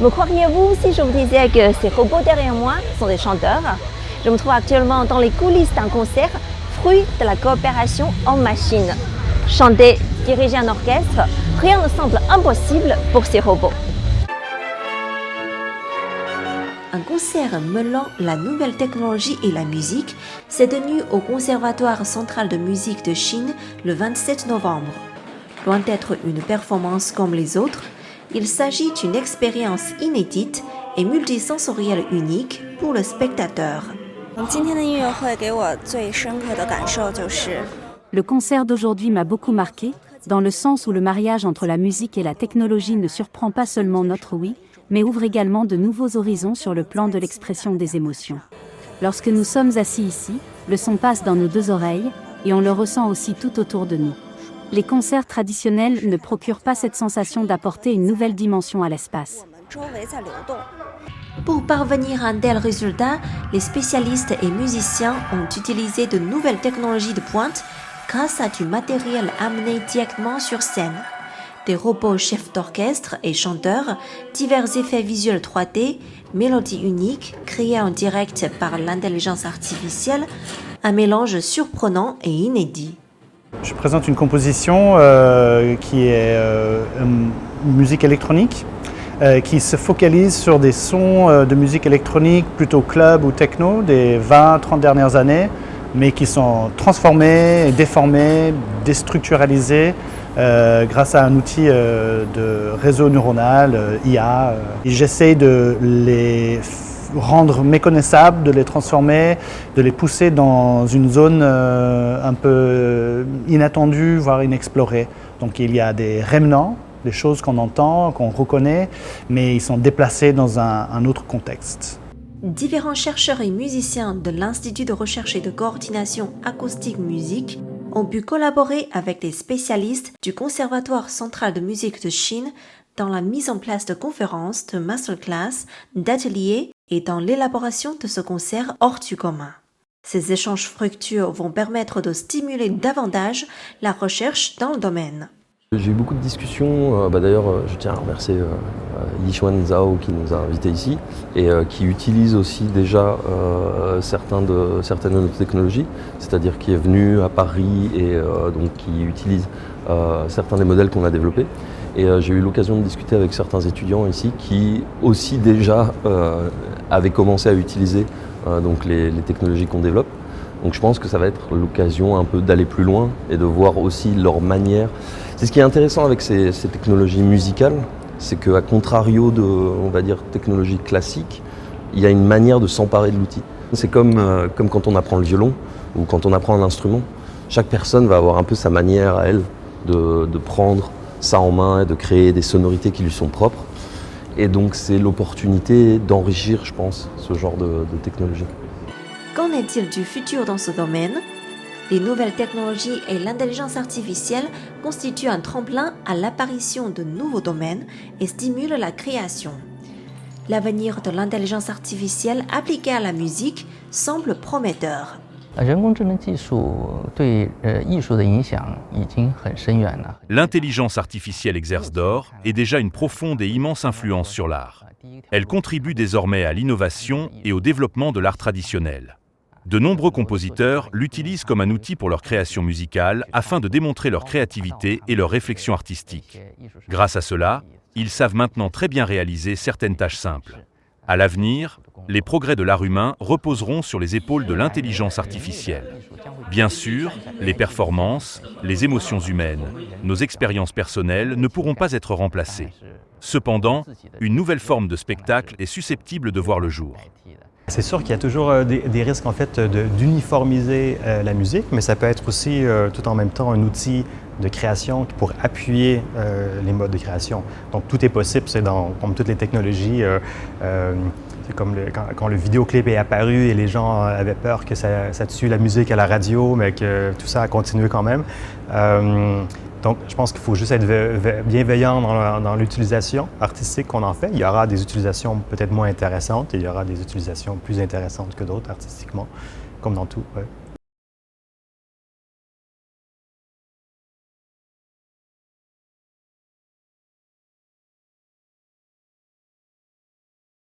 Me croiriez-vous si je vous disais que ces robots derrière moi sont des chanteurs? Je me trouve actuellement dans les coulisses d'un concert, fruit de la coopération en machine. Chanter, diriger un orchestre, rien ne semble impossible pour ces robots. Un concert mêlant la nouvelle technologie et la musique s'est tenu au Conservatoire central de musique de Chine le 27 novembre. Loin d'être une performance comme les autres, il s'agit d'une expérience inédite et multisensorielle unique pour le spectateur. Le concert d'aujourd'hui m'a beaucoup marqué, dans le sens où le mariage entre la musique et la technologie ne surprend pas seulement notre ouïe, mais ouvre également de nouveaux horizons sur le plan de l'expression des émotions. Lorsque nous sommes assis ici, le son passe dans nos deux oreilles, et on le ressent aussi tout autour de nous. Les concerts traditionnels ne procurent pas cette sensation d'apporter une nouvelle dimension à l'espace. Pour parvenir à un tel résultat, les spécialistes et musiciens ont utilisé de nouvelles technologies de pointe grâce à du matériel amené directement sur scène. Des robots chefs d'orchestre et chanteurs, divers effets visuels 3D, mélodies uniques créées en direct par l'intelligence artificielle, un mélange surprenant et inédit. Je présente une composition qui est musique électronique, qui se focalise sur des sons de musique électronique plutôt club ou techno des 20-30 dernières années, mais qui sont transformés, déformés, déstructuralisés grâce à un outil de réseau neuronal, IA. J'essaie de les rendre méconnaissables, de les transformer, de les pousser dans une zone un peu inattendue, voire inexplorée. Donc il y a des remnants, des choses qu'on entend, qu'on reconnaît, mais ils sont déplacés dans un autre contexte. Différents chercheurs et musiciens de l'Institut de recherche et de coordination acoustique musique ont pu collaborer avec des spécialistes du Conservatoire central de musique de Chine dans la mise en place de conférences, de masterclass, d'ateliers et dans l'élaboration de ce concert hors du commun. Ces échanges fructueux vont permettre de stimuler davantage la recherche dans le domaine. J'ai eu beaucoup de discussions, d'ailleurs je tiens à remercier Yixuan Zhao qui nous a invités ici et qui utilise aussi déjà certaines de nos technologies, c'est-à-dire qui est venu à Paris et donc qui utilise certains des modèles qu'on a développés. Et j'ai eu l'occasion de discuter avec certains étudiants ici qui aussi déjà avaient commencé à utiliser donc les technologies qu'on développe. Donc je pense que ça va être l'occasion un peu d'aller plus loin et de voir aussi leur manière. C'est ce qui est intéressant avec ces technologies musicales, c'est qu'à contrario de, on va dire, technologies classiques, il y a une manière de s'emparer de l'outil. C'est comme quand on apprend le violon ou quand on apprend un instrument. Chaque personne va avoir un peu sa manière à elle de prendre ça en main et de créer des sonorités qui lui sont propres. Et donc c'est l'opportunité d'enrichir, je pense, ce genre de technologie. Qu'en est-il du futur dans ce domaine? Les nouvelles technologies et l'intelligence artificielle constituent un tremplin à l'apparition de nouveaux domaines et stimulent la création. L'avenir de l'intelligence artificielle appliquée à la musique semble prometteur. L'intelligence artificielle exerce d'or et déjà une profonde et immense influence sur l'art. Elle contribue désormais à l'innovation et au développement de l'art traditionnel. De nombreux compositeurs l'utilisent comme un outil pour leur création musicale afin de démontrer leur créativité et leur réflexion artistique. Grâce à cela, ils savent maintenant très bien réaliser certaines tâches simples. À l'avenir, les progrès de l'art humain reposeront sur les épaules de l'intelligence artificielle. Bien sûr, les performances, les émotions humaines, nos expériences personnelles ne pourront pas être remplacées. Cependant, une nouvelle forme de spectacle est susceptible de voir le jour. C'est sûr qu'il y a toujours des risques en fait d'uniformiser la musique, mais ça peut être aussi tout en même temps un outil de création pour appuyer les modes de création. Donc tout est possible, c'est comme toutes les technologies. C'est comme quand le vidéoclip est apparu et les gens avaient peur que ça tue la musique à la radio, mais que tout ça a continué quand même. Donc, je pense qu'il faut juste être bienveillant dans l'utilisation artistique qu'on en fait. Il y aura des utilisations peut-être moins intéressantes et il y aura des utilisations plus intéressantes que d'autres artistiquement, comme dans tout. Ouais.